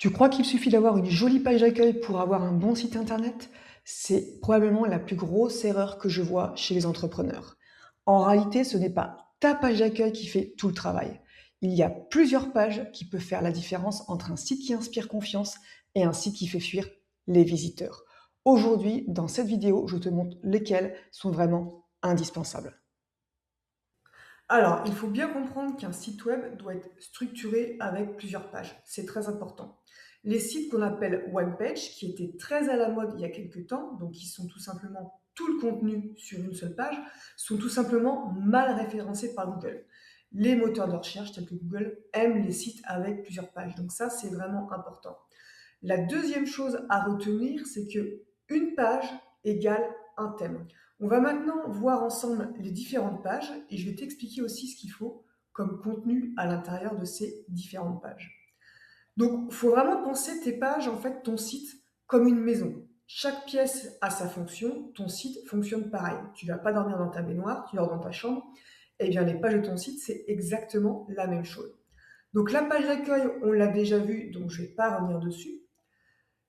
Tu crois qu'il suffit d'avoir une jolie page d'accueil pour avoir un bon site internet? C'est probablement la plus grosse erreur que je vois chez les entrepreneurs. En réalité, ce n'est pas ta page d'accueil qui fait tout le travail. Il y a plusieurs pages qui peuvent faire la différence entre un site qui inspire confiance et un site qui fait fuir les visiteurs. Aujourd'hui, dans cette vidéo, je te montre lesquelles sont vraiment indispensables. Alors, il faut bien comprendre qu'un site web doit être structuré avec plusieurs pages. C'est très important. Les sites qu'on appelle one page, qui étaient très à la mode il y a quelques temps, donc qui sont tout simplement tout le contenu sur une seule page, sont tout simplement mal référencés par Google. Les moteurs de recherche tels que Google aiment les sites avec plusieurs pages. Donc ça, c'est vraiment important. La deuxième chose à retenir, c'est que une page égale un thème. On va maintenant voir ensemble les différentes pages et je vais t'expliquer aussi ce qu'il faut comme contenu à l'intérieur de ces différentes pages. Donc, il faut vraiment penser tes pages, en fait, ton site, comme une maison. Chaque pièce a sa fonction, ton site fonctionne pareil. Tu ne vas pas dormir dans ta baignoire, tu dors dans ta chambre. Eh bien, les pages de ton site, c'est exactement la même chose. Donc, la page d'accueil, on l'a déjà vue, donc je ne vais pas revenir dessus.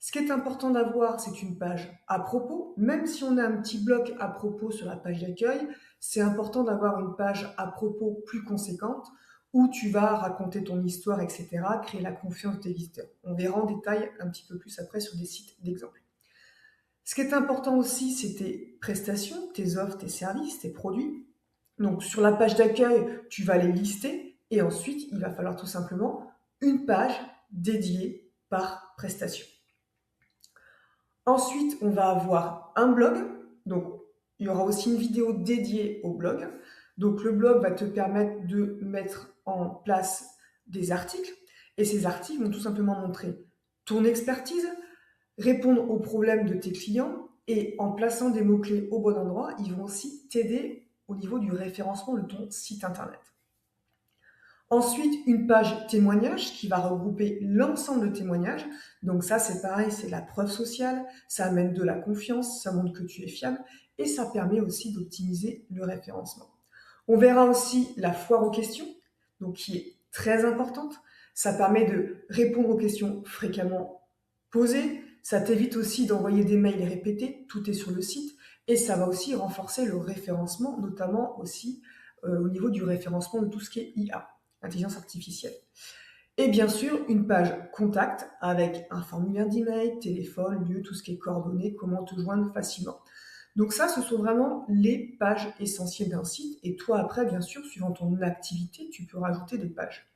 Ce qui est important d'avoir, c'est une page à propos. Même si on a un petit bloc à propos sur la page d'accueil, c'est important d'avoir une page à propos plus conséquente où tu vas raconter ton histoire, etc., créer la confiance de tes visiteurs. On verra en détail un petit peu plus après sur des sites d'exemple. Ce qui est important aussi, c'est tes prestations, tes offres, tes services, tes produits. Donc sur la page d'accueil, tu vas les lister et ensuite, il va falloir tout simplement une page dédiée par prestation. Ensuite, on va avoir un blog. Donc, il y aura aussi une vidéo dédiée au blog. Donc, le blog va te permettre de mettre en place des articles. Et ces articles vont tout simplement montrer ton expertise, répondre aux problèmes de tes clients et en plaçant des mots-clés au bon endroit, ils vont aussi t'aider au niveau du référencement de ton site internet. Ensuite, une page témoignage qui va regrouper l'ensemble de témoignages. Donc ça, c'est pareil, c'est la preuve sociale, ça amène de la confiance, ça montre que tu es fiable et ça permet aussi d'optimiser le référencement. On verra aussi la foire aux questions, donc qui est très importante. Ça permet de répondre aux questions fréquemment posées. Ça t'évite aussi d'envoyer des mails répétés, tout est sur le site et ça va aussi renforcer le référencement, notamment aussi au niveau du référencement de tout ce qui est IA, intelligence artificielle. Et bien sûr, une page contact avec un formulaire d'email, téléphone, lieu, tout ce qui est coordonnées, comment te joindre facilement. Donc ça, ce sont vraiment les pages essentielles d'un site. Et toi, après, bien sûr, suivant ton activité, tu peux rajouter des pages.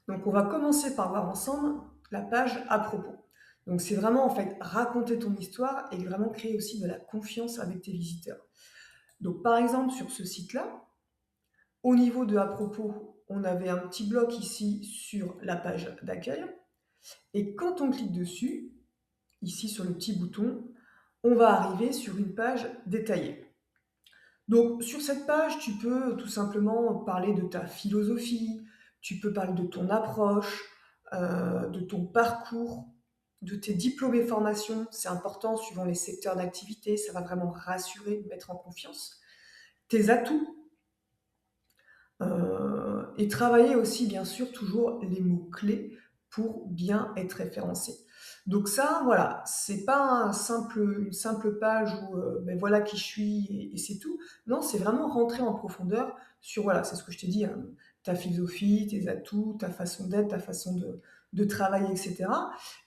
Donc on va commencer par voir ensemble la page à propos. Donc c'est vraiment en fait raconter ton histoire et vraiment créer aussi de la confiance avec tes visiteurs. Donc par exemple, sur ce site-là, au niveau de à propos, on avait un petit bloc ici sur la page d'accueil. Et quand on clique dessus, ici sur le petit bouton, on va arriver sur une page détaillée. Donc sur cette page, tu peux tout simplement parler de ta philosophie, tu peux parler de ton approche, de ton parcours, de tes diplômes et formations. C'est important suivant les secteurs d'activité, ça va vraiment rassurer, mettre en confiance. Tes atouts, et travailler aussi, bien sûr, toujours les mots-clés pour bien être référencé. Donc ça, voilà, c'est pas une simple page où ben voilà qui je suis et c'est tout. Non, c'est vraiment rentrer en profondeur sur, voilà, c'est ce que je t'ai dit, hein, ta philosophie, tes atouts, ta façon d'être, ta façon de travailler, etc.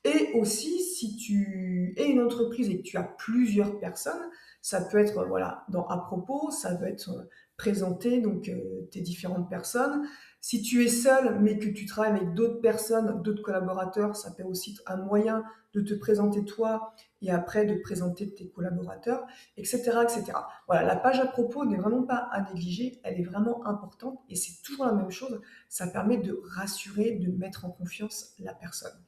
Et aussi, si tu es une entreprise et que tu as plusieurs personnes, ça peut être, voilà, à propos, ça peut être présenter donc tes différentes personnes. Si tu es seul, mais que tu travailles avec d'autres personnes, d'autres collaborateurs, ça peut aussi être un moyen de te présenter toi et après de présenter tes collaborateurs, etc., etc. Voilà, la page à propos n'est vraiment pas à négliger, elle est vraiment importante et c'est toujours la même chose. Ça permet de rassurer, de mettre en confiance la personne.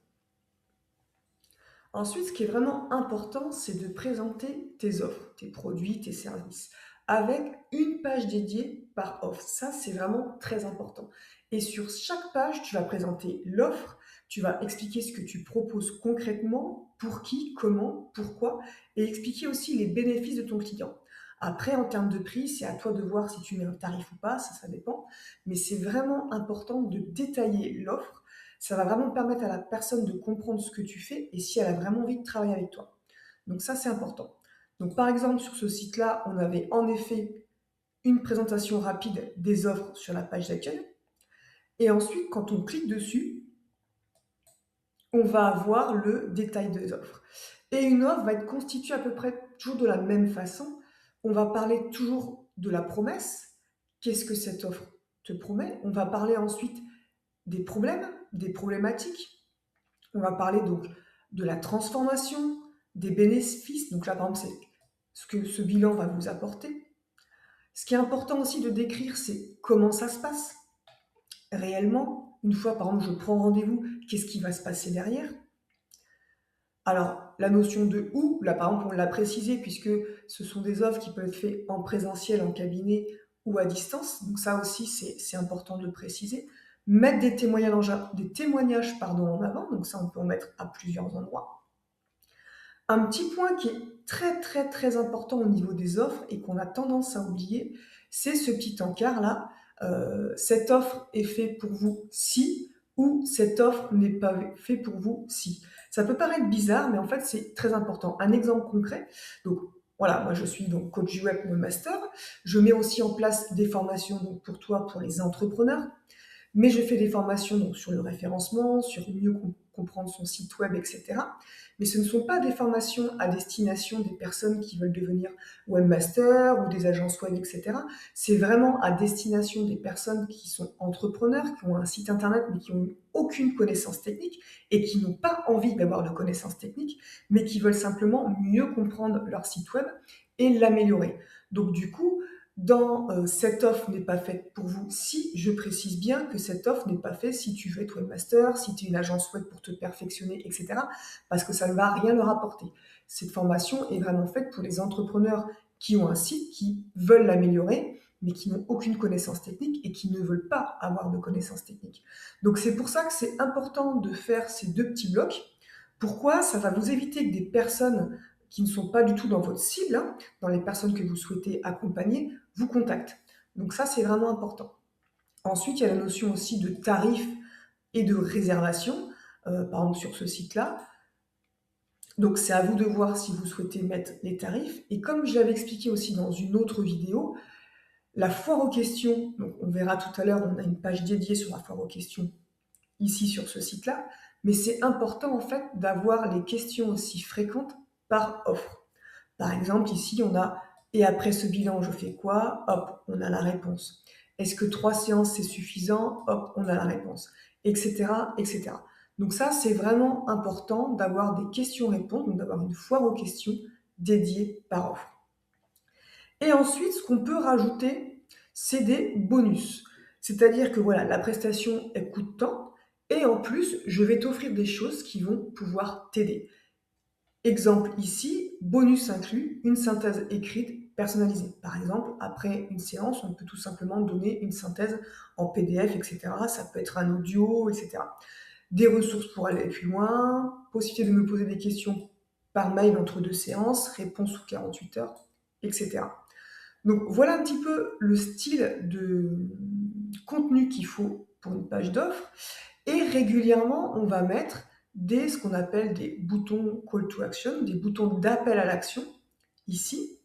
Ensuite, ce qui est vraiment important, c'est de présenter tes offres, tes produits, tes services, avec une page dédiée par offre. Ça, c'est vraiment très important. Et sur chaque page, tu vas présenter l'offre, tu vas expliquer ce que tu proposes concrètement, pour qui, comment, pourquoi, et expliquer aussi les bénéfices de ton client. Après, en termes de prix, c'est à toi de voir si tu mets un tarif ou pas, ça dépend. Mais c'est vraiment important de détailler l'offre. Ça va vraiment permettre à la personne de comprendre ce que tu fais et si elle a vraiment envie de travailler avec toi. Donc ça, c'est important. Donc par exemple, sur ce site-là, on avait en effet une présentation rapide des offres sur la page d'accueil. Et ensuite, quand on clique dessus, on va avoir le détail des offres. Et une offre va être constituée à peu près toujours de la même façon. On va parler toujours de la promesse. Qu'est-ce que cette offre te promet? On va parler ensuite des problèmes, des problématiques. On va parler donc de la transformation, des bénéfices. Donc là, par exemple, c'est ce que ce bilan va vous apporter. Ce qui est important aussi de décrire, c'est comment ça se passe réellement. Une fois, par exemple, je prends rendez-vous, qu'est-ce qui va se passer derrière? Alors, la notion de où, là par exemple, on l'a précisé puisque ce sont des offres qui peuvent être faites en présentiel, en cabinet ou à distance. Donc ça aussi, c'est important de le préciser. Mettre des témoignages en avant, donc ça on peut en mettre à plusieurs endroits. Un petit point qui est très très très important au niveau des offres et qu'on a tendance à oublier, c'est ce petit encart là. Cette offre est faite pour vous si, ou cette offre n'est pas faite pour vous si. Ça peut paraître bizarre, mais en fait c'est très important. Un exemple concret. Donc voilà, moi je suis donc coach web master. Je mets aussi en place des formations donc pour toi, pour les entrepreneurs. Mais je fais des formations donc, sur le référencement, sur mieux comprendre son site web, etc. Mais ce ne sont pas des formations à destination des personnes qui veulent devenir webmaster ou des agences web, etc. C'est vraiment à destination des personnes qui sont entrepreneurs, qui ont un site internet mais qui n'ont aucune connaissance technique et qui n'ont pas envie d'avoir de connaissances techniques, mais qui veulent simplement mieux comprendre leur site web et l'améliorer. Donc du coup, cette offre n'est pas faite pour vous si, je précise bien que cette offre n'est pas faite si tu veux être webmaster, si tu es une agence web pour te perfectionner, etc. Parce que ça ne va rien leur apporter. Cette formation est vraiment faite pour les entrepreneurs qui ont un site, qui veulent l'améliorer, mais qui n'ont aucune connaissance technique et qui ne veulent pas avoir de connaissances techniques. Donc c'est pour ça que c'est important de faire ces deux petits blocs. Pourquoi? Ça va vous éviter que des personnes qui ne sont pas du tout dans votre cible, hein, dans les personnes que vous souhaitez accompagner, vous contactent. Donc ça, c'est vraiment important. Ensuite, il y a la notion aussi de tarif et de réservation, par exemple sur ce site-là. Donc c'est à vous de voir si vous souhaitez mettre les tarifs. Et comme je l'avais expliqué aussi dans une autre vidéo, la foire aux questions, donc on verra tout à l'heure, on a une page dédiée sur la foire aux questions ici sur ce site-là, mais c'est important en fait d'avoir les questions aussi fréquentes par offre. Par exemple, ici, on a « Et après ce bilan, je fais quoi ?» Hop, on a la réponse. Est-ce que 3 séances, c'est suffisant? Hop, on a la réponse. Etc., etc. Donc ça, c'est vraiment important d'avoir des questions-réponses, donc d'avoir une foire aux questions dédiée par offre. Et ensuite, ce qu'on peut rajouter, c'est des bonus. C'est-à-dire que voilà, la prestation, elle coûte tant, et en plus, je vais t'offrir des choses qui vont pouvoir t'aider. Exemple ici, bonus inclus, une synthèse écrite personnalisée. Par exemple, après une séance, on peut tout simplement donner une synthèse en PDF, etc. Ça peut être un audio, etc. Des ressources pour aller plus loin, possibilité de me poser des questions par mail entre 2 séances, réponse sous 48 heures, etc. Donc voilà un petit peu le style de contenu qu'il faut pour une page d'offre. Et régulièrement, on va mettre ce qu'on appelle des boutons call to action, des boutons d'appel à l'action, ici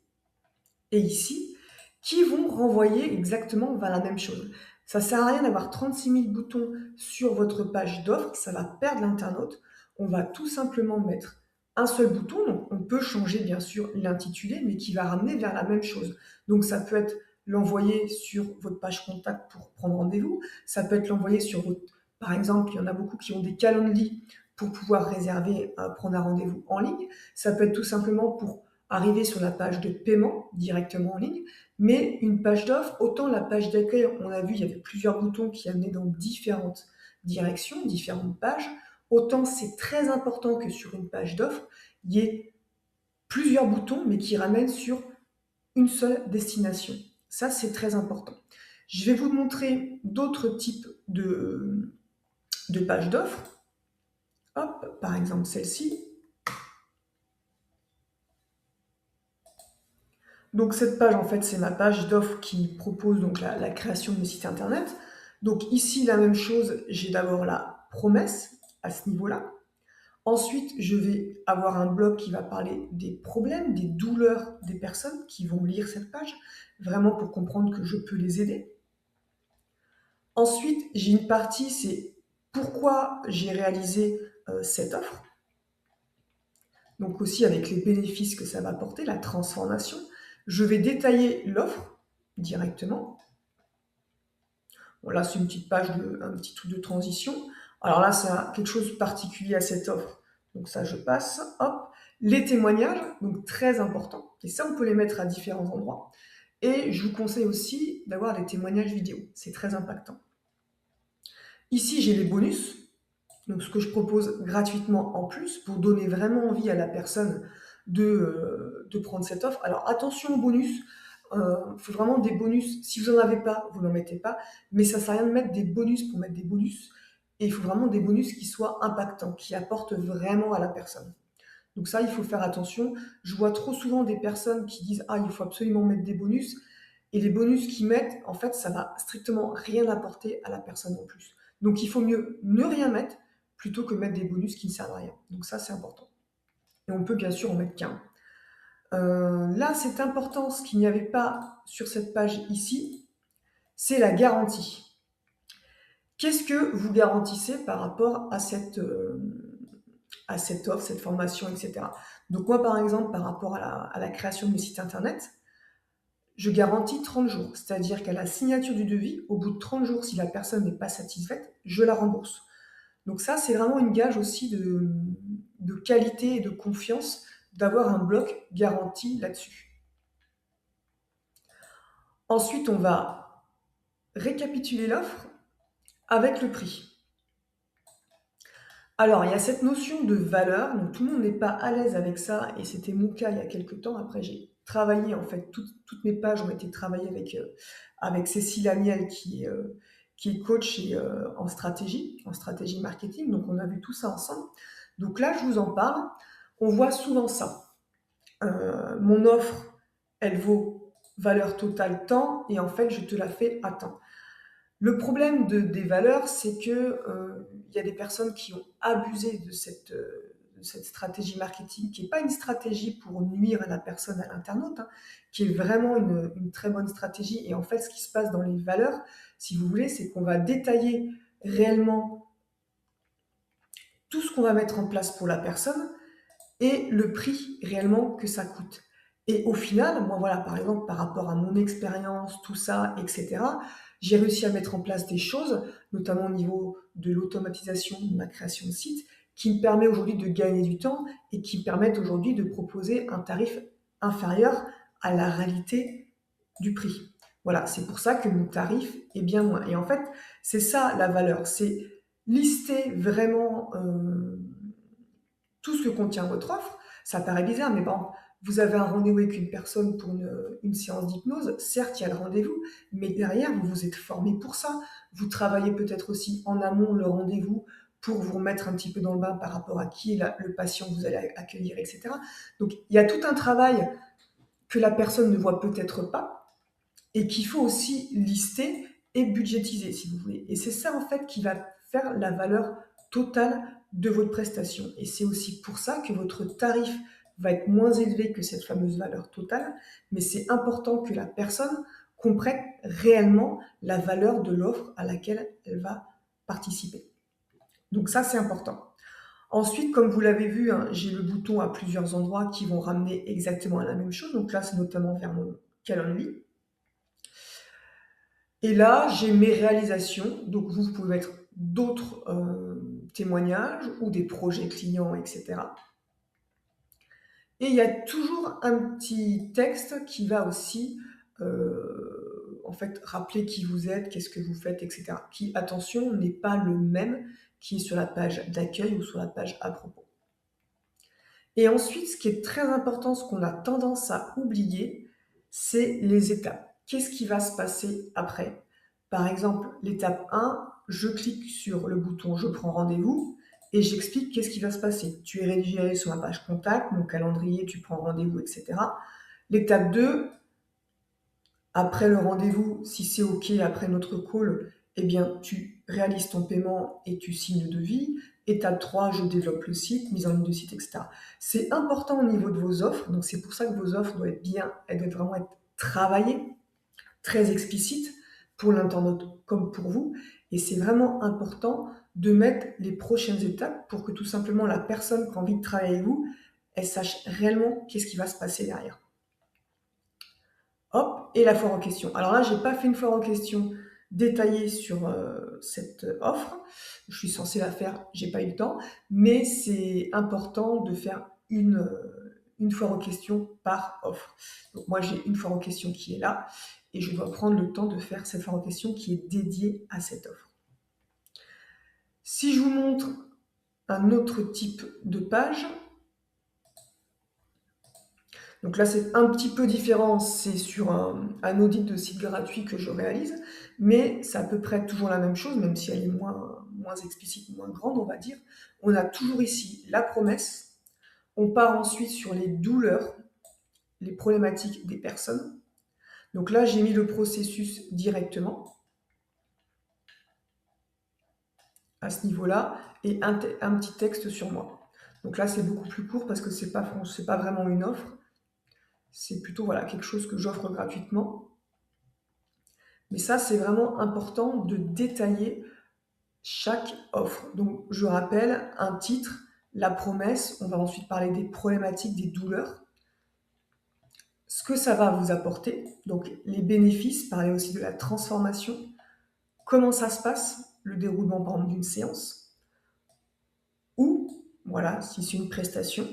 et ici, qui vont renvoyer exactement vers la même chose. Ça ne sert à rien d'avoir 36 000 boutons sur votre page d'offre, ça va perdre l'internaute. On va tout simplement mettre un seul bouton, donc on peut changer bien sûr l'intitulé, mais qui va ramener vers la même chose. Donc ça peut être l'envoyer sur votre page contact pour prendre rendez-vous, ça peut être l'envoyer sur votre... Par exemple, il y en a beaucoup qui ont des Calendly pour pouvoir réserver, prendre un rendez-vous en ligne. Ça peut être tout simplement pour arriver sur la page de paiement directement en ligne, mais une page d'offre, autant la page d'accueil, on a vu, il y avait plusieurs boutons qui amenaient dans différentes directions, différentes pages, autant c'est très important que sur une page d'offre, il y ait plusieurs boutons, mais qui ramènent sur une seule destination. Ça, c'est très important. Je vais vous montrer d'autres types de pages d'offres. Hop, par exemple celle-ci. Donc cette page, en fait, c'est ma page d'offres qui propose donc la création de mes sites internet. Donc ici, la même chose, j'ai d'abord la promesse à ce niveau-là. Ensuite, je vais avoir un blog qui va parler des problèmes, des douleurs des personnes qui vont lire cette page, vraiment pour comprendre que je peux les aider. Ensuite, j'ai une partie, c'est pourquoi j'ai réalisé cette offre. Donc aussi avec les bénéfices que ça va apporter, la transformation. Je vais détailler l'offre directement. Bon, là, c'est une petite page, un petit truc de transition. Alors là, c'est quelque chose de particulier à cette offre. Donc ça, je passe. Hop. Les témoignages, donc très important. Et ça, on peut les mettre à différents endroits. Et je vous conseille aussi d'avoir des témoignages vidéo. C'est très impactant. Ici, j'ai les bonus. Donc ce que je propose gratuitement en plus pour donner vraiment envie à la personne de prendre cette offre. Alors attention aux bonus. Il faut vraiment des bonus. Si vous n'en avez pas, vous n'en mettez pas. Mais ça ne sert à rien de mettre des bonus pour mettre des bonus. Et il faut vraiment des bonus qui soient impactants, qui apportent vraiment à la personne. Donc ça, il faut faire attention. Je vois trop souvent des personnes qui disent « Ah, il faut absolument mettre des bonus ». Et les bonus qu'ils mettent, en fait, ça va strictement rien apporter à la personne en plus. Donc il faut mieux ne rien mettre plutôt que mettre des bonus qui ne servent à rien. Donc ça, c'est important. Et on peut bien sûr en mettre qu'un. Là, c'est important, ce qu'il n'y avait pas sur cette page ici, c'est la garantie. Qu'est-ce que vous garantissez par rapport à cette offre, cette formation, etc. Donc moi, par exemple, par rapport à la création de mes sites internet, je garantis 30 jours. C'est-à-dire qu'à la signature du devis, au bout de 30 jours, si la personne n'est pas satisfaite, je la rembourse. Donc ça, c'est vraiment une gage aussi de qualité et de confiance d'avoir un bloc garanti là-dessus. Ensuite, on va récapituler l'offre avec le prix. Alors, il y a cette notion de valeur, donc tout le monde n'est pas à l'aise avec ça, et c'était mon cas il y a quelques temps. Après, j'ai travaillé, en fait, toutes mes pages ont été travaillées avec Cécile Amiel, qui est coach en stratégie marketing. Donc, on a vu tout ça ensemble. Donc là, je vous en parle. On voit souvent ça. Mon offre, elle vaut valeur totale tant, et en fait, je te la fais à temps. Le problème des valeurs, c'est que y a des personnes qui ont abusé de cette stratégie marketing, qui n'est pas une stratégie pour nuire à la personne, à l'internaute, hein, qui est vraiment une très bonne stratégie. Et en fait, ce qui se passe dans les valeurs, si vous voulez, c'est qu'on va détailler réellement tout ce qu'on va mettre en place pour la personne et le prix réellement que ça coûte. Et au final, moi voilà, par exemple, par rapport à mon expérience, tout ça, etc., j'ai réussi à mettre en place des choses, notamment au niveau de l'automatisation de ma création de site, qui me permet aujourd'hui de gagner du temps et qui me permettent aujourd'hui de proposer un tarif inférieur à la réalité du prix. Voilà, c'est pour ça que mon tarif est bien moins. Et en fait, c'est ça la valeur, c'est lister vraiment tout ce que contient votre offre. Ça paraît bizarre, mais bon, vous avez un rendez-vous avec une personne pour une séance d'hypnose, certes, il y a le rendez-vous, mais derrière, vous vous êtes formé pour ça. Vous travaillez peut-être aussi en amont le rendez-vous pour vous remettre un petit peu dans le bain par rapport à qui est le patient que vous allez accueillir, etc. Donc, il y a tout un travail que la personne ne voit peut-être pas et qu'il faut aussi lister et budgétiser, si vous voulez. Et c'est ça, en fait, qui va faire la valeur totale de votre prestation. Et c'est aussi pour ça que votre tarif va être moins élevé que cette fameuse valeur totale, mais c'est important que la personne comprenne réellement la valeur de l'offre à laquelle elle va participer. Donc ça, c'est important. Ensuite, comme vous l'avez vu, hein, j'ai le bouton à plusieurs endroits qui vont ramener exactement à la même chose. Donc là, c'est notamment vers mon calendrier. Et là, j'ai mes réalisations. Donc vous pouvez mettre d'autres témoignages ou des projets clients, etc. Et il y a toujours un petit texte qui va aussi en fait rappeler qui vous êtes, qu'est-ce que vous faites, etc. Qui, attention, n'est pas le même qui est sur la page d'accueil ou sur la page à propos. Et ensuite, ce qui est très important, ce qu'on a tendance à oublier, c'est les étapes. Qu'est-ce qui va se passer après? Par exemple, l'étape 1, je clique sur le bouton « Je prends rendez-vous » et j'explique qu'est-ce qui va se passer. Tu es rédigé sur ma page contact, mon calendrier, tu prends rendez-vous, etc. L'étape 2, après le rendez-vous, si c'est OK, après notre call, eh bien, tu réalises ton paiement et tu signes le devis. Étape 3, je développe le site, mise en ligne de site, etc. C'est important au niveau de vos offres, donc c'est pour ça que vos offres doivent être bien, elles doivent vraiment être travaillées, très explicites pour l'internaute comme pour vous. Et c'est vraiment important de mettre les prochaines étapes pour que tout simplement la personne qui a envie de travailler avec vous, elle sache réellement qu'est-ce qui va se passer derrière. Hop, et la foire en question. Alors là, j'ai pas fait une foire en question détaillée sur cette offre. Je suis censée la faire, j'ai pas eu le temps, mais c'est important de faire une foire en question par offre. Donc moi, j'ai une foire en question qui est là, et je dois prendre le temps de faire cette foire en question qui est dédiée à cette offre. Si je vous montre un autre type de page, donc là, c'est un petit peu différent, c'est sur un audit de site gratuit que je réalise, mais c'est à peu près toujours la même chose, même si elle est moins explicite, moins grande, on va dire. On a toujours ici la promesse, on part ensuite sur les douleurs, les problématiques des personnes. Donc là, j'ai mis le processus directement à ce niveau-là et un petit texte sur moi. Donc là, c'est beaucoup plus court parce que c'est pas vraiment une offre, c'est plutôt voilà, quelque chose que j'offre gratuitement. Mais ça, c'est vraiment important de détailler chaque offre. Donc, je rappelle, un titre, la promesse, on va ensuite parler des problématiques, des douleurs, ce que ça va vous apporter, donc les bénéfices, parler aussi de la transformation, comment ça se passe, le déroulement par exemple d'une séance, ou, voilà, si c'est une prestation,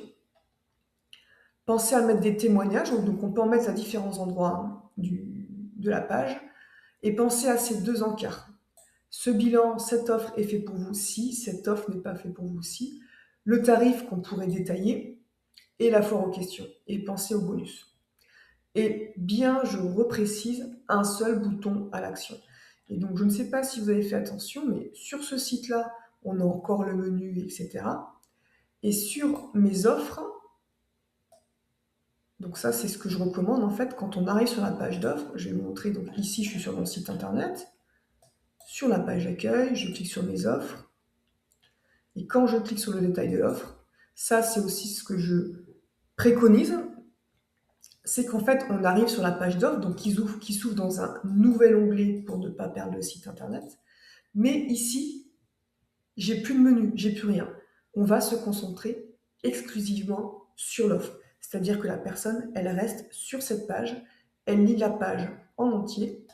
pensez à mettre des témoignages, donc on peut en mettre à différents endroits de la page, et pensez à ces deux encarts. Ce bilan, cette offre est fait pour vous si, cette offre n'est pas fait pour vous si, le tarif qu'on pourrait détailler et la foire aux questions. Et pensez au bonus. Et bien, je reprécise, un seul bouton à l'action. Et donc, je ne sais pas si vous avez fait attention, mais sur ce site-là, on a encore le menu, etc. Et sur mes offres, donc ça, c'est ce que je recommande en fait quand on arrive sur la page d'offres. Je vais vous montrer, donc ici, je suis sur mon site internet. Sur la page d'accueil, je clique sur mes offres. Et quand je clique sur le détail de l'offre, ça c'est aussi ce que je préconise, c'est qu'en fait on arrive sur la page d'offre, donc qui s'ouvre dans un nouvel onglet pour ne pas perdre le site internet. Mais ici, j'ai plus de menu, j'ai plus rien. On va se concentrer exclusivement sur l'offre. C'est-à-dire que la personne, elle reste sur cette page, elle lit la page en entier.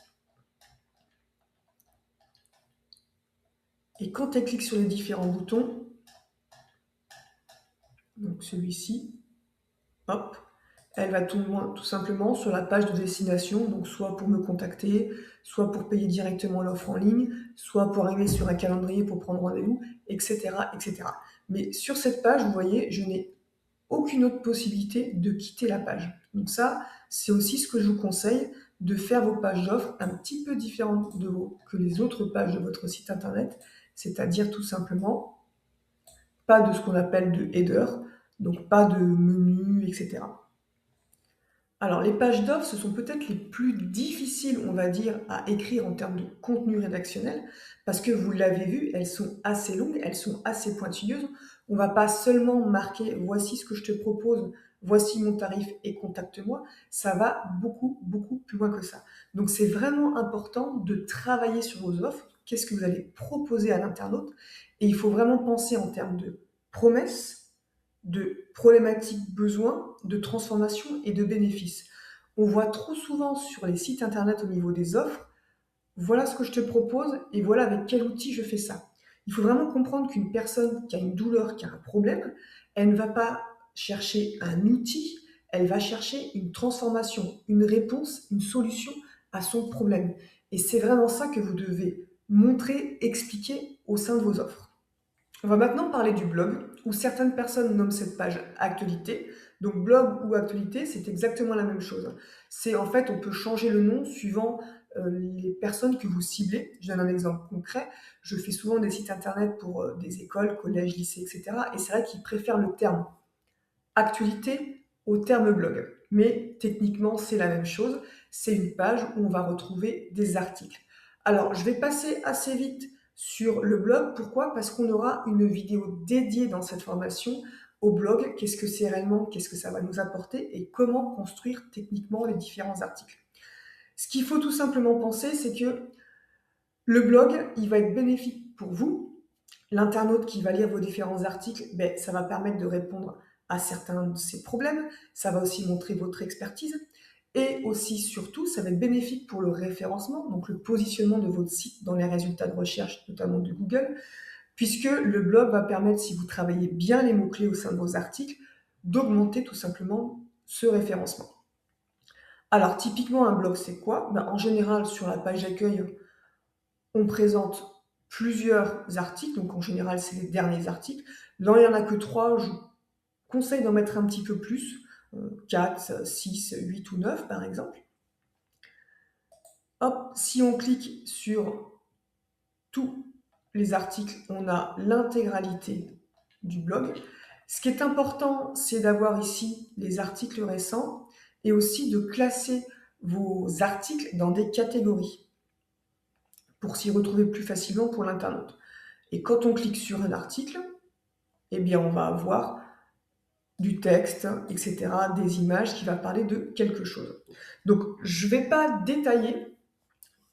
Et quand elle clique sur les différents boutons, donc celui-ci, hop, elle va tout simplement sur la page de destination, donc soit pour me contacter, soit pour payer directement l'offre en ligne, soit pour arriver sur un calendrier pour prendre rendez-vous, etc., etc. Mais sur cette page, vous voyez, je n'ai aucune autre possibilité de quitter la page. Donc ça, c'est aussi ce que je vous conseille, de faire vos pages d'offres un petit peu différentes que les autres pages de votre site internet, c'est-à-dire tout simplement pas de ce qu'on appelle de header, donc pas de menu, etc. Alors, les pages d'offres, ce sont peut-être les plus difficiles, on va dire, à écrire en termes de contenu rédactionnel, parce que vous l'avez vu, elles sont assez longues, elles sont assez pointilleuses. On ne va pas seulement marquer voici ce que je te propose, voici mon tarif et contacte-moi. Ça va beaucoup, beaucoup plus loin que ça. Donc, c'est vraiment important de travailler sur vos offres. Qu'est-ce que vous allez proposer à l'internaute? Et il faut vraiment penser en termes de promesses, de problématiques besoins, de transformation et de bénéfices. On voit trop souvent sur les sites internet au niveau des offres, voilà ce que je te propose et voilà avec quel outil je fais ça. Il faut vraiment comprendre qu'une personne qui a une douleur, qui a un problème, elle ne va pas chercher un outil, elle va chercher une transformation, une réponse, une solution à son problème. Et c'est vraiment ça que vous devez montrer, expliquer au sein de vos offres. On va maintenant parler du blog, où certaines personnes nomment cette page actualité. Donc blog ou actualité, c'est exactement la même chose. C'est en fait, on peut changer le nom suivant les personnes que vous ciblez. Je donne un exemple concret. Je fais souvent des sites internet pour des écoles, collèges, lycées, etc. Et c'est vrai qu'ils préfèrent le terme actualité au terme blog. Mais techniquement, c'est la même chose. C'est une page où on va retrouver des articles. Alors, je vais passer assez vite sur le blog. Pourquoi? Parce qu'on aura une vidéo dédiée dans cette formation au blog. Qu'est-ce que c'est réellement? Qu'est-ce que ça va nous apporter? Et comment construire techniquement les différents articles. Ce qu'il faut tout simplement penser, c'est que le blog, il va être bénéfique pour vous. L'internaute qui va lire vos différents articles, ben, ça va permettre de répondre à certains de ces problèmes. Ça va aussi montrer votre expertise. Et aussi, surtout, ça va être bénéfique pour le référencement, donc le positionnement de votre site dans les résultats de recherche, notamment de Google, puisque le blog va permettre, si vous travaillez bien les mots-clés au sein de vos articles, d'augmenter tout simplement ce référencement. Alors, typiquement, un blog, c'est quoi? Ben, en général, sur la page d'accueil, on présente plusieurs articles, donc en général, c'est les derniers articles. Là, il n'y en a que 3, je vous conseille d'en mettre un petit peu plus, 4, 6, 8 ou 9 par exemple. Hop, si on clique sur tous les articles, on a l'intégralité du blog. Ce qui est important, c'est d'avoir ici les articles récents et aussi de classer vos articles dans des catégories pour s'y retrouver plus facilement pour l'internaute. Et quand on clique sur un article, eh bien on va avoir du texte, etc., des images qui va parler de quelque chose. Donc je ne vais pas détailler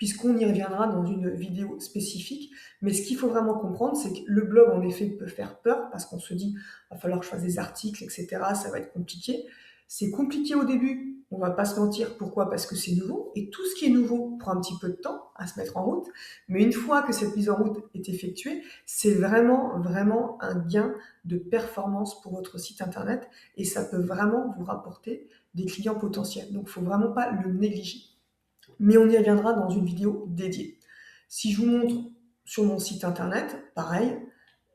puisqu'on y reviendra dans une vidéo spécifique. Mais ce qu'il faut vraiment comprendre, c'est que le blog, en effet, peut faire peur, parce qu'on se dit, il va falloir que je fasse des articles, etc., ça va être compliqué. C'est compliqué au début, on va pas se mentir. Pourquoi? Parce que c'est nouveau, et tout ce qui est nouveau prend un petit peu de temps à se mettre en route. Mais une fois que cette mise en route est effectuée, c'est vraiment, vraiment un gain de performance pour votre site internet, et ça peut vraiment vous rapporter des clients potentiels. Donc, il faut vraiment pas le négliger. Mais on y reviendra dans une vidéo dédiée. Si je vous montre sur mon site internet, pareil,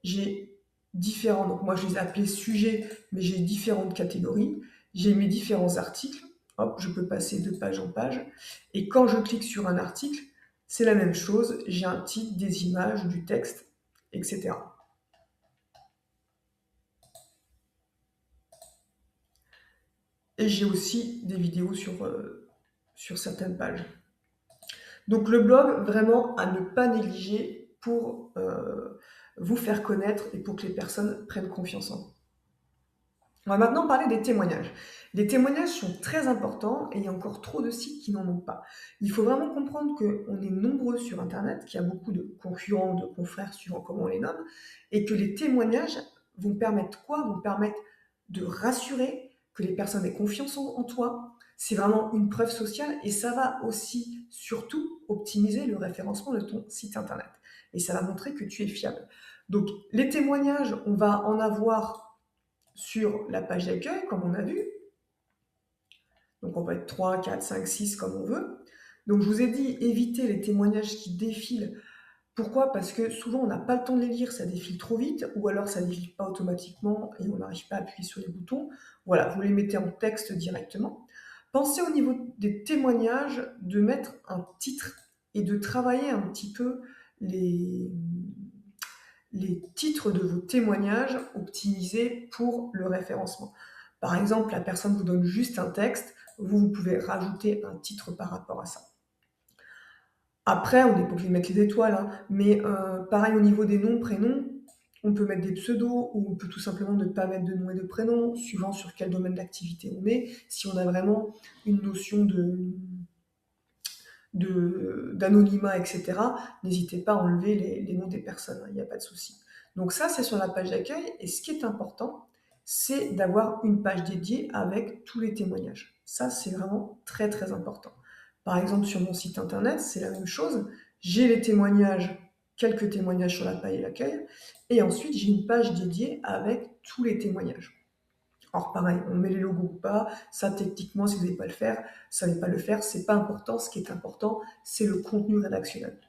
j'ai différents, donc moi je les ai appelés sujets, mais j'ai différentes catégories, j'ai mes différents articles, hop, je peux passer de page en page, et quand je clique sur un article, c'est la même chose, j'ai un titre, des images, du texte, etc. Et j'ai aussi des vidéos sur certaines pages. Donc le blog, vraiment à ne pas négliger pour vous faire connaître et pour que les personnes prennent confiance en vous. On va maintenant parler des témoignages. Les témoignages sont très importants et il y a encore trop de sites qui n'en ont pas. Il faut vraiment comprendre qu'on est nombreux sur Internet, qu'il y a beaucoup de concurrents, de confrères, suivant comment on les nomme, et que les témoignages vont permettre quoi? Vont permettre de rassurer, que les personnes aient confiance en toi. C'est vraiment une preuve sociale et ça va aussi, surtout, optimiser le référencement de ton site Internet. Et ça va montrer que tu es fiable. Donc, les témoignages, on va en avoir sur la page d'accueil, comme on a vu. Donc on peut être 3, 4, 5, 6 comme on veut. Donc je vous ai dit, évitez les témoignages qui défilent. Pourquoi? Parce que souvent on n'a pas le temps de les lire, ça défile trop vite, ou alors ça ne défile pas automatiquement et on n'arrive pas à appuyer sur les boutons. Voilà, vous les mettez en texte directement. Pensez au niveau des témoignages de mettre un titre et de travailler un petit peu les, les titres de vos témoignages optimisés pour le référencement. Par exemple, la personne vous donne juste un texte, vous pouvez rajouter un titre par rapport à ça. Après, on n'est pas obligé de mettre les étoiles, hein, mais pareil au niveau des noms, prénoms, on peut mettre des pseudos ou on peut tout simplement ne pas mettre de nom et de prénom, suivant sur quel domaine d'activité on est. Si on a vraiment une notion d'anonymat, etc., n'hésitez pas à enlever les noms des personnes, il n'y a pas de souci. Donc ça, c'est sur la page d'accueil. Et ce qui est important, c'est d'avoir une page dédiée avec tous les témoignages. Ça, c'est vraiment très, très important. Par exemple, sur mon site internet, c'est la même chose. J'ai les témoignages, quelques témoignages sur la page d'accueil. Et ensuite, j'ai une page dédiée avec tous les témoignages. Alors pareil, on met les logos ou pas, ça techniquement, si vous n'avez pas le faire, ça n'est pas le faire, c'est pas important. Ce qui est important, c'est le contenu rédactionnel.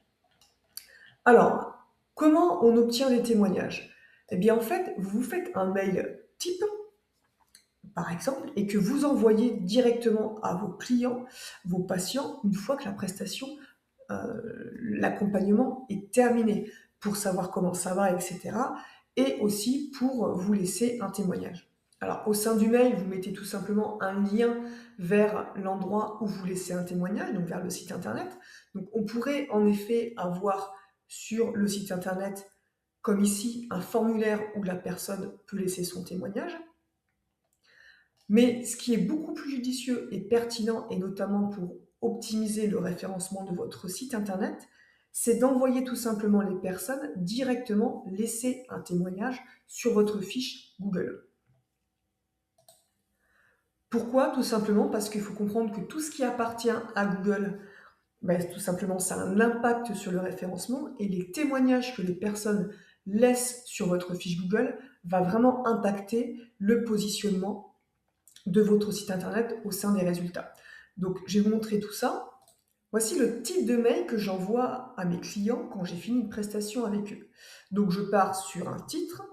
Alors, comment on obtient des témoignages? Eh bien, en fait, vous faites un mail type, par exemple, et que vous envoyez directement à vos clients, vos patients, une fois que la prestation, l'accompagnement est terminé, pour savoir comment ça va, etc. Et aussi pour vous laisser un témoignage. Alors, au sein du mail, vous mettez tout simplement un lien vers l'endroit où vous laissez un témoignage, donc vers le site internet. Donc, on pourrait en effet avoir sur le site internet, comme ici, un formulaire où la personne peut laisser son témoignage. Mais ce qui est beaucoup plus judicieux et pertinent, et notamment pour optimiser le référencement de votre site internet, c'est d'envoyer tout simplement les personnes directement laisser un témoignage sur votre fiche Google. Pourquoi? Tout simplement parce qu'il faut comprendre que tout ce qui appartient à Google, tout simplement, ça a un impact sur le référencement, et les témoignages que les personnes laissent sur votre fiche Google va vraiment impacter le positionnement de votre site internet au sein des résultats. Donc, je vais vous montrer tout ça. Voici le type de mail que j'envoie à mes clients quand j'ai fini une prestation avec eux. Donc, je pars sur un titre.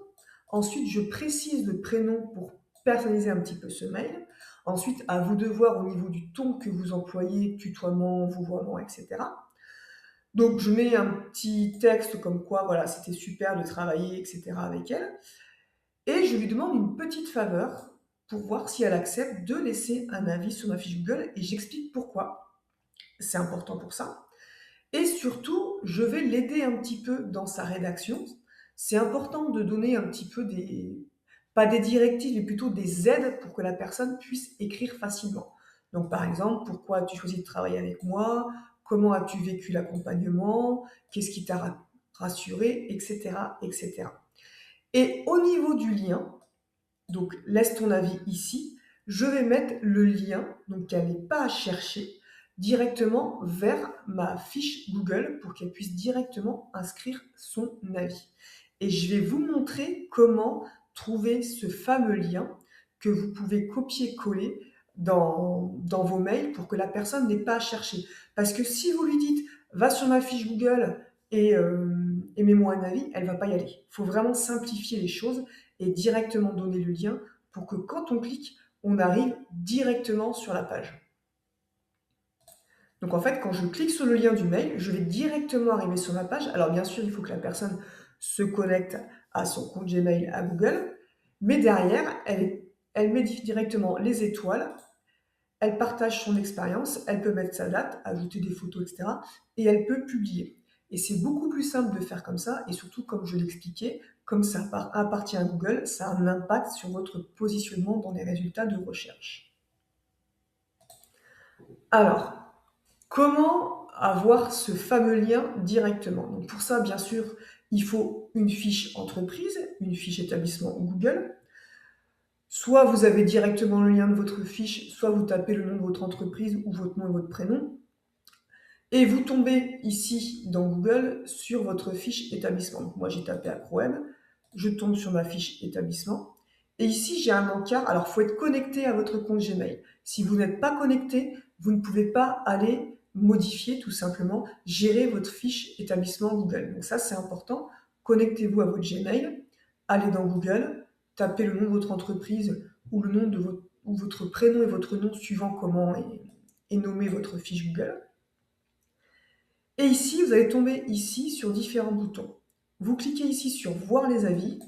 Ensuite, je précise le prénom pour personnaliser un petit peu ce mail. Ensuite, à vous de voir au niveau du ton que vous employez, tutoiement, vouvoiement, etc. Donc, je mets un petit texte comme quoi, voilà, c'était super de travailler, etc. avec elle. Et je lui demande une petite faveur pour voir si elle accepte de laisser un avis sur ma fiche Google, et j'explique pourquoi. C'est important pour ça. Et surtout, je vais l'aider un petit peu dans sa rédaction. C'est important de donner un petit peu pas des directives, mais plutôt des aides pour que la personne puisse écrire facilement. Donc, par exemple, pourquoi as-tu choisi de travailler avec moi? Comment as-tu vécu l'accompagnement? Qu'est-ce qui t'a rassuré? Etc., etc. Et au niveau du lien, donc laisse ton avis ici, je vais mettre le lien, donc qu'elle n'ait pas à chercher, directement vers ma fiche Google pour qu'elle puisse directement inscrire son avis. Et je vais vous montrer comment trouver ce fameux lien que vous pouvez copier-coller dans vos mails pour que la personne n'ait pas à chercher. Parce que si vous lui dites va sur ma fiche Google et mets-moi un avis, elle ne va pas y aller. Il faut vraiment simplifier les choses et directement donner le lien pour que quand on clique, on arrive directement sur la page. Donc en fait, quand je clique sur le lien du mail, je vais directement arriver sur ma page. Alors bien sûr, il faut que la personne se connecte à son compte Gmail à Google, mais derrière, elle met directement les étoiles, elle partage son expérience, elle peut mettre sa date, ajouter des photos, etc. et elle peut publier. Et c'est beaucoup plus simple de faire comme ça, et surtout, comme je l'expliquais, comme ça appartient à Google, ça a un impact sur votre positionnement dans les résultats de recherche. Alors, comment avoir ce fameux lien directement? Donc pour ça, bien sûr, il faut une fiche entreprise, une fiche établissement Google. Soit vous avez directement le lien de votre fiche, soit vous tapez le nom de votre entreprise ou votre nom et votre prénom. Et vous tombez ici dans Google sur votre fiche établissement. Donc moi, j'ai tapé AcroWeb, je tombe sur ma fiche établissement. Et ici, j'ai un encart. Alors, il faut être connecté à votre compte Gmail. Si vous n'êtes pas connecté, vous ne pouvez pas aller modifier, tout simplement, gérer votre fiche établissement Google. Donc ça, c'est important. Connectez-vous à votre Gmail, allez dans Google, tapez le nom de votre entreprise ou le nom de votre prénom et votre nom suivant comment est nommé votre fiche Google. Et ici, vous allez tomber ici sur différents boutons. Vous cliquez ici sur voir les avis.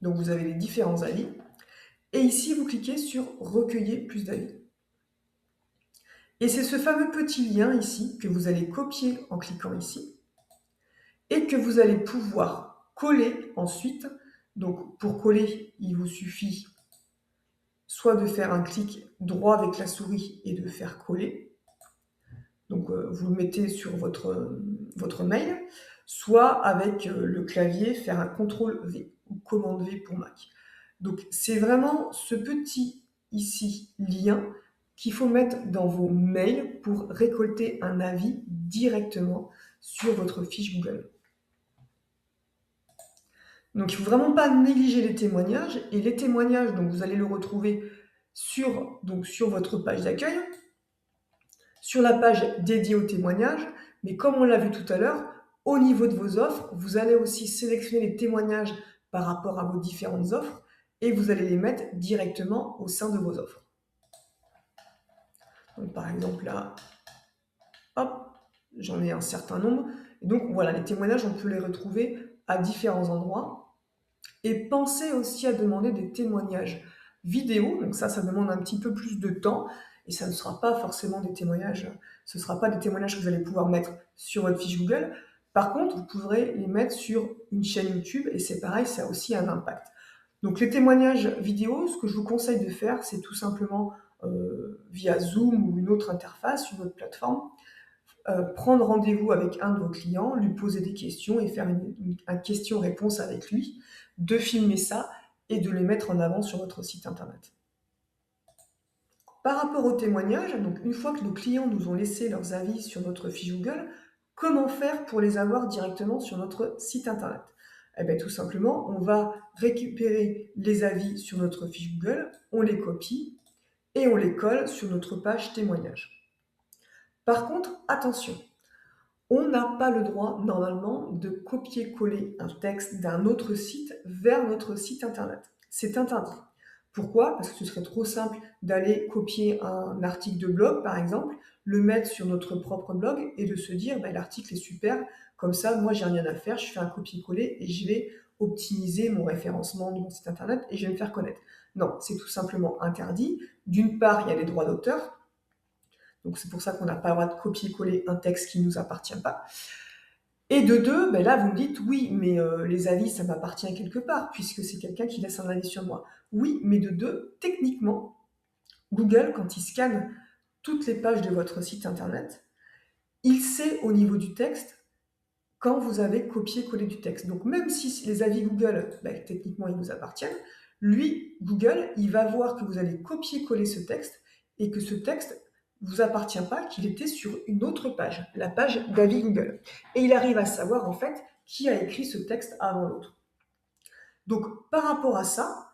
Donc vous avez les différents avis. Et ici, vous cliquez sur recueillir plus d'avis. Et c'est ce fameux petit lien ici que vous allez copier en cliquant ici et que vous allez pouvoir coller ensuite. Donc pour coller, il vous suffit soit de faire un clic droit avec la souris et de faire coller. Donc vous le mettez sur votre mail, soit avec le clavier faire un CTRL V ou commande V pour Mac. Donc c'est vraiment ce petit ici lien qu'il faut mettre dans vos mails pour récolter un avis directement sur votre fiche Google. Donc il ne faut vraiment pas négliger les témoignages, et les témoignages, donc vous allez le retrouver sur votre page d'accueil, sur la page dédiée aux témoignages, mais comme on l'a vu tout à l'heure, au niveau de vos offres, vous allez aussi sélectionner les témoignages par rapport à vos différentes offres et vous allez les mettre directement au sein de vos offres. Donc par exemple là, hop, j'en ai un certain nombre. Et donc voilà, les témoignages, on peut les retrouver à différents endroits. Et pensez aussi à demander des témoignages vidéo, donc ça demande un petit peu plus de temps et ça ne sera pas forcément des témoignages, ce ne sera pas des témoignages que vous allez pouvoir mettre sur votre fiche Google. Par contre, vous pourrez les mettre sur une chaîne YouTube et c'est pareil, ça a aussi un impact. Donc les témoignages vidéo, ce que je vous conseille de faire, c'est tout simplement via Zoom ou une autre interface, une autre plateforme, prendre rendez-vous avec un de vos clients, lui poser des questions et faire un question-réponse avec lui, de filmer ça et de les mettre en avant sur votre site internet. Par rapport aux témoignages, donc une fois que nos clients nous ont laissé leurs avis sur notre fiche Google, comment faire pour les avoir directement sur notre site internet? Eh bien, tout simplement, on va récupérer les avis sur notre fiche Google, on les copie et on les colle sur notre page témoignage. Par contre, attention, on n'a pas le droit, normalement, de copier-coller un texte d'un autre site vers notre site internet. C'est interdit. Pourquoi? Parce que ce serait trop simple d'aller copier un article de blog, par exemple, le mettre sur notre propre blog et de se dire bah, l'article est super, comme ça, moi, j'ai rien à faire, je fais un copier-coller et je vais optimiser mon référencement de mon site internet et je vais me faire connaître. Non, c'est tout simplement interdit. D'une part, il y a les droits d'auteur, donc c'est pour ça qu'on n'a pas le droit de copier-coller un texte qui ne nous appartient pas. Et de deux, ben là vous me dites oui, mais les avis ça m'appartient quelque part, puisque c'est quelqu'un qui laisse un avis sur moi. Oui, mais de deux, techniquement, Google, quand il scanne toutes les pages de votre site internet, il sait au niveau du texte quand vous avez copié-collé du texte. Donc même si les avis Google, ben, techniquement, ils vous appartiennent, lui, Google, il va voir que vous allez copier-coller ce texte et que ce texte vous appartient pas, qu'il était sur une autre page, la page d'avis Google. Et il arrive à savoir en fait qui a écrit ce texte avant l'autre. Donc par rapport à ça,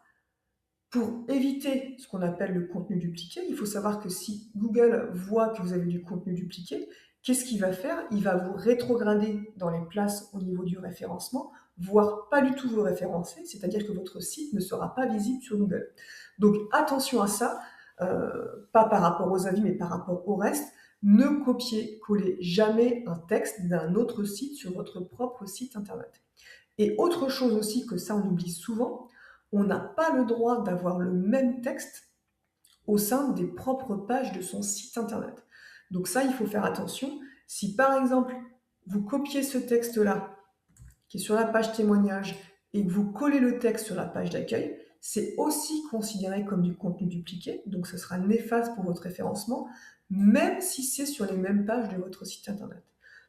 pour éviter ce qu'on appelle le contenu dupliqué, il faut savoir que si Google voit que vous avez du contenu dupliqué, qu'est-ce qu'il va faire? Il va vous rétrograder dans les places au niveau du référencement, voire pas du tout vous référencer, c'est-à-dire que votre site ne sera pas visible sur Google. Donc attention à ça, pas par rapport aux avis, mais par rapport au reste. Ne copiez-collez jamais un texte d'un autre site sur votre propre site internet. Et autre chose aussi que ça on oublie souvent, on n'a pas le droit d'avoir le même texte au sein des propres pages de son site internet. Donc ça, il faut faire attention. Si par exemple, vous copiez ce texte-là, qui est sur la page témoignage, et que vous collez le texte sur la page d'accueil, c'est aussi considéré comme du contenu dupliqué, donc ce sera néfaste pour votre référencement, même si c'est sur les mêmes pages de votre site internet.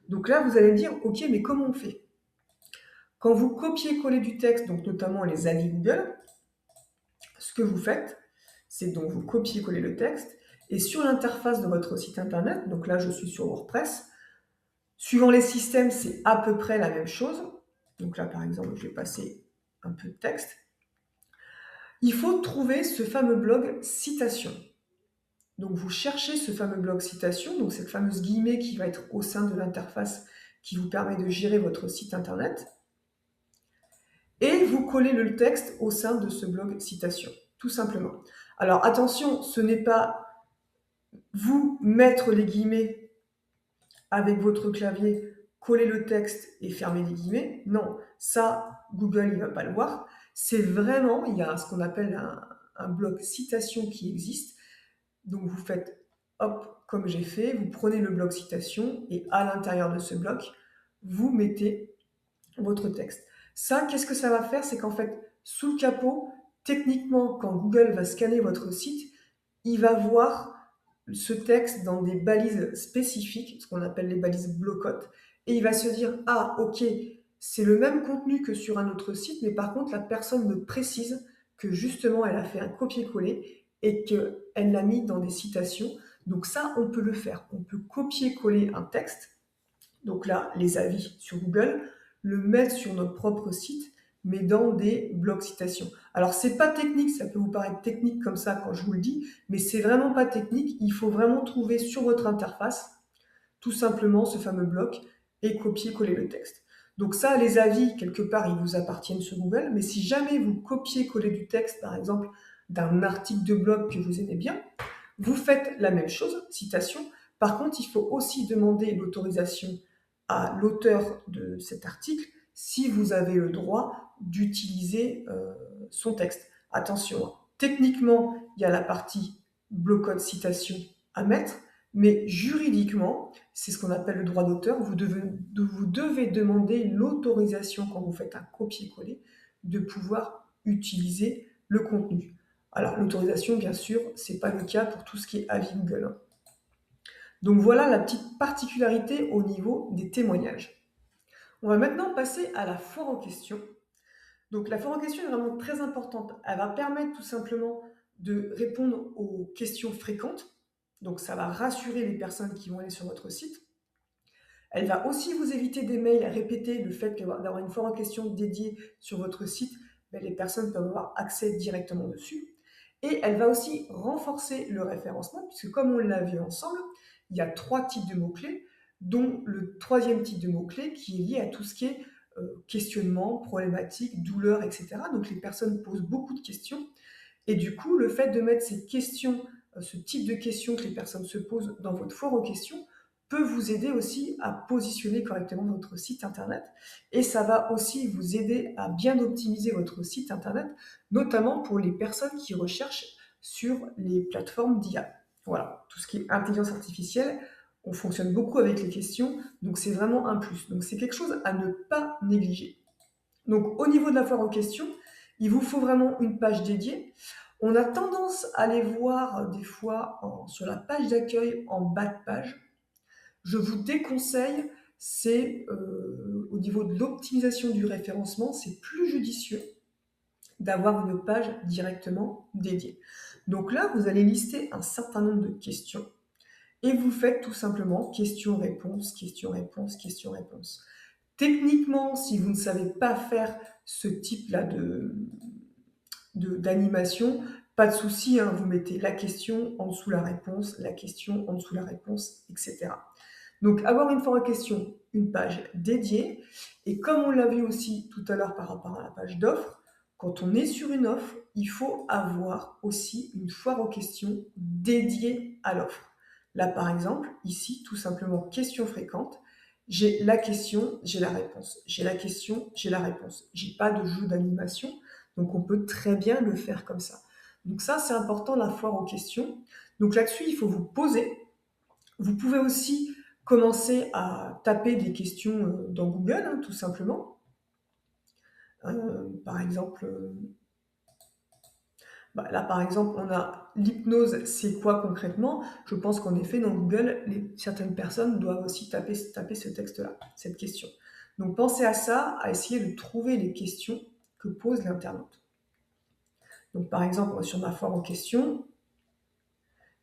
Donc là, vous allez me dire, ok, mais comment on fait? Quand vous copiez-collez du texte, donc notamment les avis Google, ce que vous faites, c'est donc vous copiez-collez le texte et sur l'interface de votre site internet, donc là je suis sur WordPress, suivant les systèmes, c'est à peu près la même chose. Donc là par exemple, je vais passer un peu de texte. Il faut trouver ce fameux blog citation. Donc vous cherchez ce fameux blog citation, donc cette fameuse guillemets qui va être au sein de l'interface qui vous permet de gérer votre site internet. Et vous collez le texte au sein de ce blog citation, tout simplement. Alors attention, ce n'est pas vous mettre les guillemets avec votre clavier, coller le texte et fermer les guillemets. Non, ça, Google, il ne va pas le voir. C'est vraiment, il y a ce qu'on appelle un bloc citation qui existe. Donc vous faites, hop, comme j'ai fait, vous prenez le bloc citation et à l'intérieur de ce bloc, vous mettez votre texte. Ça, qu'est-ce que ça va faire? C'est qu'en fait, sous le capot, techniquement, quand Google va scanner votre site, il va voir ce texte dans des balises spécifiques, ce qu'on appelle les balises blocotes, et il va se dire, ah ok, c'est le même contenu que sur un autre site, mais par contre la personne me précise que justement elle a fait un copier-coller et qu'elle l'a mis dans des citations. Donc ça, on peut le faire. On peut copier-coller un texte, donc là, les avis sur Google, le mettre sur notre propre site, mais dans des blocs citations. Alors, c'est pas technique, ça peut vous paraître technique comme ça quand je vous le dis, mais c'est vraiment pas technique. Il faut vraiment trouver sur votre interface, tout simplement, ce fameux bloc et copier-coller le texte. Donc ça, les avis, quelque part, ils vous appartiennent sur Google, mais si jamais vous copiez-collez du texte, par exemple, d'un article de blog que vous aimez bien, vous faites la même chose, citation. Par contre, il faut aussi demander l'autorisation à l'auteur de cet article si vous avez le droit d'utiliser son texte. Attention, hein, techniquement, il y a la partie bloc-code citation à mettre, mais juridiquement, c'est ce qu'on appelle le droit d'auteur. Vous devez demander l'autorisation quand vous faites un copier-coller de pouvoir utiliser le contenu. Alors, l'autorisation, bien sûr, ce n'est pas le cas pour tout ce qui est avis Google, hein. Donc voilà la petite particularité au niveau des témoignages. On va maintenant passer à la foire aux questions. Donc la foire aux questions est vraiment très importante. Elle va permettre tout simplement de répondre aux questions fréquentes. Donc ça va rassurer les personnes qui vont aller sur votre site. Elle va aussi vous éviter des mails répétés, le fait d'avoir une foire aux questions dédiée sur votre site, les personnes peuvent avoir accès directement dessus. Et elle va aussi renforcer le référencement, puisque comme on l'a vu ensemble, il y a 3 types de mots-clés, dont le 3e type de mots-clés qui est lié à tout ce qui est questionnement, problématique, douleur, etc. Donc les personnes posent beaucoup de questions. Et du coup, le fait de mettre ces questions, ce type de questions que les personnes se posent dans votre foire aux questions, peut vous aider aussi à positionner correctement votre site internet. Et ça va aussi vous aider à bien optimiser votre site internet, notamment pour les personnes qui recherchent sur les plateformes d'IA. Voilà, tout ce qui est intelligence artificielle, on fonctionne beaucoup avec les questions, donc c'est vraiment un plus. Donc c'est quelque chose à ne pas négliger. Donc au niveau de la foire aux questions, il vous faut vraiment une page dédiée. On a tendance à les voir des fois sur la page d'accueil en bas de page. Je vous déconseille, c'est au niveau de l'optimisation du référencement, c'est plus judicieux d'avoir une page directement dédiée. Donc là, vous allez lister un certain nombre de questions et vous faites tout simplement question-réponse, question-réponse, question-réponse. Techniquement, si vous ne savez pas faire ce type-là d'animation, pas de souci, hein, vous mettez la question en dessous la réponse, la question en dessous la réponse, etc. Donc, avoir une foire aux questions, une page dédiée. Et comme on l'a vu aussi tout à l'heure par rapport à la page d'offre, quand on est sur une offre, il faut avoir aussi une foire aux questions dédiée à l'offre. Là, par exemple, ici, tout simplement, question fréquente. J'ai la question, j'ai la réponse. J'ai la question, j'ai la réponse. J'ai pas de jeu d'animation, donc on peut très bien le faire comme ça. Donc ça, c'est important, la foire aux questions. Donc là-dessus, il faut vous poser. Vous pouvez aussi commencer à taper des questions dans Google, hein, tout simplement. Par exemple, là, par exemple, on a l'hypnose, c'est quoi concrètement? Je pense qu'en effet, dans Google, certaines personnes doivent aussi taper ce texte-là, cette question. Donc, pensez à ça, à essayer de trouver les questions que pose l'internaute. Donc, par exemple, sur ma foire aux questions,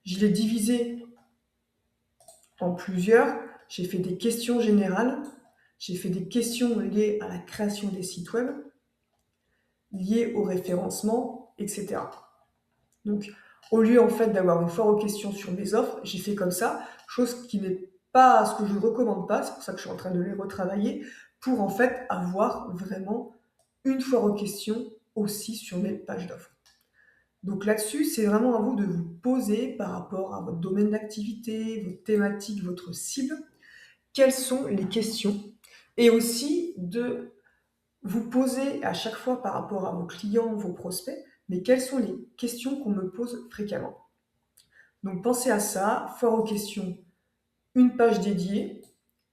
je l'ai divisé en plusieurs. J'ai fait des questions générales, j'ai fait des questions liées à la création des sites web, liées au référencement, etc. Donc, au lieu en fait d'avoir une foire aux questions sur mes offres, j'ai fait comme ça, chose qui n'est pas ce que je ne recommande pas, c'est pour ça que je suis en train de les retravailler, pour en fait avoir vraiment une foire aux questions aussi sur mes pages d'offres. Donc là-dessus, c'est vraiment à vous de vous poser par rapport à votre domaine d'activité, votre thématique, votre cible, quelles sont les questions, et aussi de vous poser à chaque fois par rapport à vos clients, vos prospects, mais quelles sont les questions qu'on me pose fréquemment. Donc pensez à ça, foire aux questions, une page dédiée,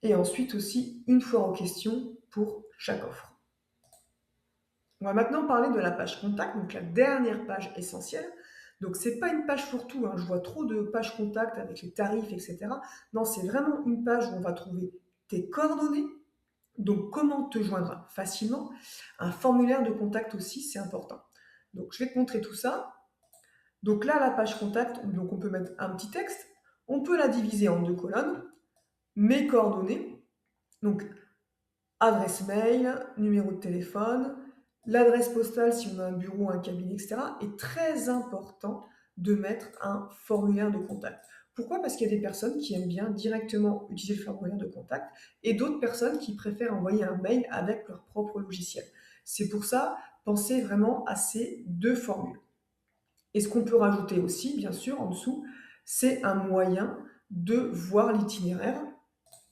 et ensuite aussi une foire aux questions pour chaque offre. On va maintenant parler de la page contact, donc la dernière page essentielle. Donc c'est pas une page fourre-tout, hein. Je vois trop de pages contact avec les tarifs, etc. Non, c'est vraiment une page où on va trouver tes coordonnées, donc comment te joindre facilement, un formulaire de contact aussi, c'est important. Donc je vais te montrer tout ça. Donc là, la page contact, donc on peut mettre un petit texte, on peut la diviser en 2 colonnes, mes coordonnées, donc adresse mail, numéro de téléphone, l'adresse postale si on a un bureau, un cabinet, etc. est très important de mettre un formulaire de contact. Pourquoi? Parce qu'il y a des personnes qui aiment bien directement utiliser le formulaire de contact et d'autres personnes qui préfèrent envoyer un mail avec leur propre logiciel. C'est pour ça, pensez vraiment à ces 2 formules. Et ce qu'on peut rajouter aussi, bien sûr, en dessous, c'est un moyen de voir l'itinéraire.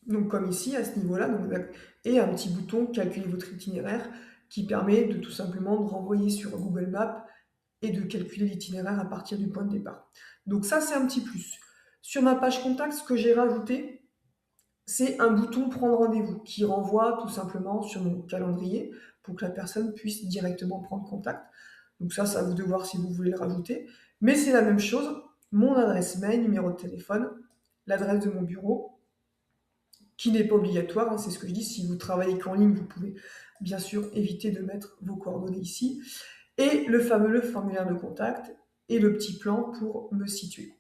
Donc comme ici, à ce niveau-là, donc, et un petit bouton «Calculer votre itinéraire» qui permet de tout simplement de renvoyer sur Google Maps et de calculer l'itinéraire à partir du point de départ. Donc ça, c'est un petit plus. Sur ma page contact, ce que j'ai rajouté, c'est un bouton «Prendre rendez-vous» qui renvoie tout simplement sur mon calendrier pour que la personne puisse directement prendre contact. Donc ça, c'est à vous de voir si vous voulez le rajouter. Mais c'est la même chose, mon adresse mail, numéro de téléphone, l'adresse de mon bureau, qui n'est pas obligatoire, hein, c'est ce que je dis. Si vous travaillez qu'en ligne, vous pouvez bien sûr éviter de mettre vos coordonnées ici. Et le fameux formulaire de contact et le petit plan pour me situer.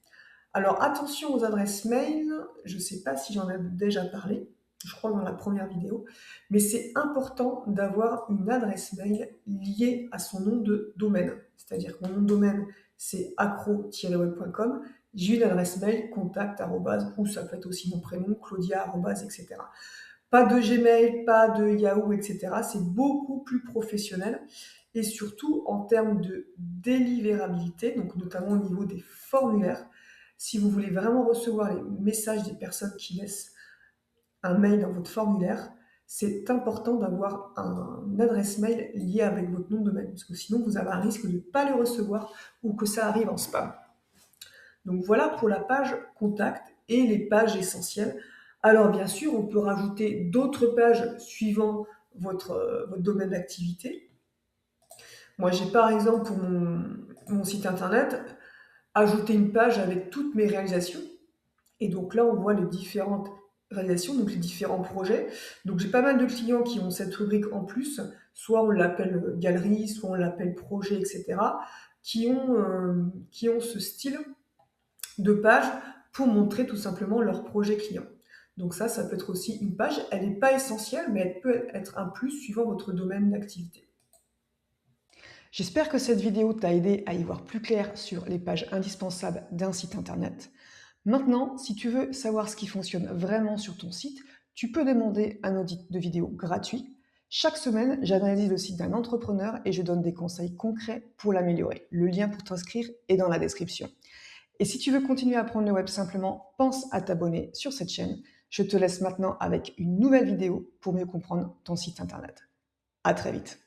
Alors attention aux adresses mail, je ne sais pas si j'en ai déjà parlé, je crois dans la première vidéo, mais c'est important d'avoir une adresse mail liée à son nom de domaine. C'est-à-dire que mon nom de domaine, c'est accro-web.com, j'ai une adresse mail contact ou ça peut être aussi mon prénom, Claudia etc. Pas de Gmail, pas de Yahoo, etc. C'est beaucoup plus professionnel et surtout en termes de délivrabilité, donc notamment au niveau des formulaires. Si vous voulez vraiment recevoir les messages des personnes qui laissent un mail dans votre formulaire, c'est important d'avoir une adresse mail liée avec votre nom de domaine, parce que sinon vous avez un risque de ne pas les recevoir ou que ça arrive en spam. Donc voilà pour la page contact et les pages essentielles. Alors bien sûr, on peut rajouter d'autres pages suivant votre domaine d'activité. Moi, j'ai par exemple pour mon site internet ajouté une page avec toutes mes réalisations. Et donc là, on voit les différentes réalisations, donc les différents projets. Donc j'ai pas mal de clients qui ont cette rubrique en plus, soit on l'appelle galerie, soit on l'appelle projet, etc., qui ont ce style de page pour montrer tout simplement leur projet client. Donc ça peut être aussi une page, elle n'est pas essentielle, mais elle peut être un plus suivant votre domaine d'activité. J'espère que cette vidéo t'a aidé à y voir plus clair sur les pages indispensables d'un site internet. Maintenant, si tu veux savoir ce qui fonctionne vraiment sur ton site, tu peux demander un audit de vidéo gratuit. Chaque semaine, j'analyse le site d'un entrepreneur et je donne des conseils concrets pour l'améliorer. Le lien pour t'inscrire est dans la description. Et si tu veux continuer à apprendre le web simplement, pense à t'abonner sur cette chaîne. Je te laisse maintenant avec une nouvelle vidéo pour mieux comprendre ton site internet. À très vite.